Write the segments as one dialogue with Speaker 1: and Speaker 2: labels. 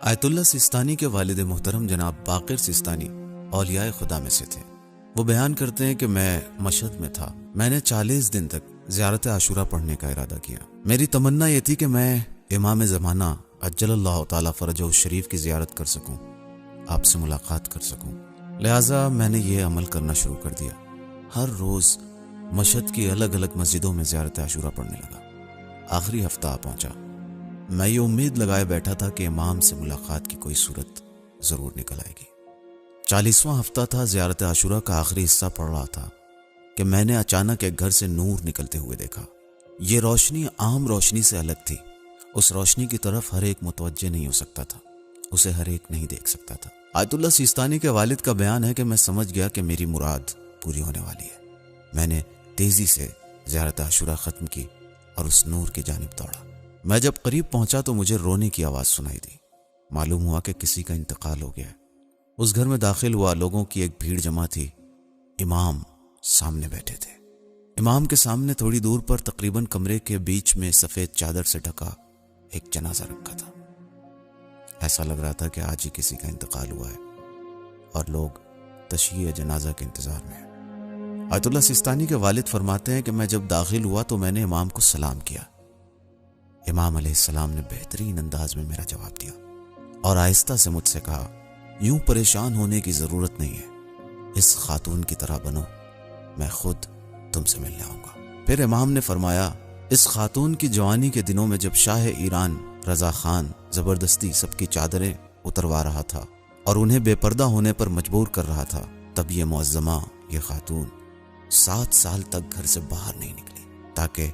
Speaker 1: آیت اللہ سیستانی کے والد محترم جناب باقر سیستانی اولیاء خدا میں سے تھے۔ وہ بیان کرتے ہیں کہ میں مشہد میں تھا۔ میں نے 40 دن تک زیارت عاشورہ پڑھنے کا ارادہ کیا۔ میری تمنا یہ تھی کہ میں امام زمانہ عجل اللہ تعالی فرجہ الشریف کی زیارت کر سکوں، آپ سے ملاقات کر سکوں۔ لہٰذا میں نے یہ عمل کرنا شروع کر دیا۔ ہر روز مشہد کی الگ الگ مسجدوں میں زیارت عاشورہ پڑھنے لگا۔ آخری ہفتہ آ پہنچا۔ میں یہ امید لگائے بیٹھا تھا کہ امام سے ملاقات کی کوئی صورت ضرور نکل آئے گی۔ 40واں ہفتہ تھا، زیارت عاشورہ کا آخری حصہ پڑھ رہا تھا کہ میں نے اچانک ایک گھر سے نور نکلتے ہوئے دیکھا۔ یہ روشنی عام روشنی سے الگ تھی۔ اس روشنی کی طرف ہر ایک متوجہ نہیں ہو سکتا تھا، اسے ہر ایک نہیں دیکھ سکتا تھا۔ آیت اللہ سیستانی کے والد کا بیان ہے کہ میں سمجھ گیا کہ میری مراد پوری ہونے والی ہے۔ میں نے تیزی سے زیارت عاشورہ ختم کی اور اس نور کی جانب دوڑا۔ میں جب قریب پہنچا تو مجھے رونے کی آواز سنائی دی۔ معلوم ہوا کہ کسی کا انتقال ہو گیا ہے۔ اس گھر میں داخل ہوا، لوگوں کی ایک بھیڑ جمع تھی۔ امام سامنے بیٹھے تھے۔ امام کے سامنے تھوڑی دور پر تقریباً کمرے کے بیچ میں سفید چادر سے ڈھکا ایک جنازہ رکھا تھا۔ ایسا لگ رہا تھا کہ آج ہی کسی کا انتقال ہوا ہے اور لوگ تشییع جنازہ کے انتظار میں ہیں۔ آیت اللہ سیستانی کے والد فرماتے ہیں کہ میں جب داخل ہوا تو میں نے امام کو سلام کیا۔ امام علیہ السلام نے بہترین انداز میں میرا جواب دیا اور آہستہ سے مجھ سے کہا، یوں پریشان ہونے کی ضرورت نہیں ہے، اس خاتون کی طرح بنو، میں خود تم سے ملنے آؤں گا۔ پھر امام نے فرمایا، اس خاتون کی جوانی کے دنوں میں جب شاہ ایران رضا خان زبردستی سب کی چادریں اتروا رہا تھا اور انہیں بے پردہ ہونے پر مجبور کر رہا تھا، تب یہ معظمہ، یہ خاتون 7 سال تک گھر سے باہر نہیں نکلی تاکہ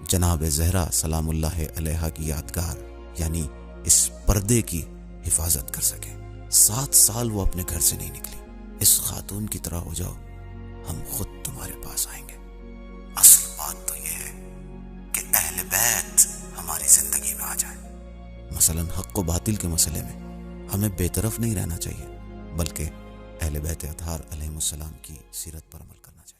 Speaker 1: جناب زہرا سلام اللہ علیہا کی یادگار یعنی اس پردے کی حفاظت کر سکے۔ 7 سال وہ اپنے گھر سے نہیں نکلی۔ اس خاتون کی طرح ہو جاؤ، ہم خود تمہارے پاس آئیں گے۔ اصل بات تو یہ ہے کہ اہل بیت ہماری زندگی میں آ جائے۔ مثلا حق و باطل کے مسئلے میں ہمیں بے طرف نہیں رہنا چاہیے، بلکہ اہل بیت اطہار علیہم السلام کی سیرت پر عمل کرنا چاہیے۔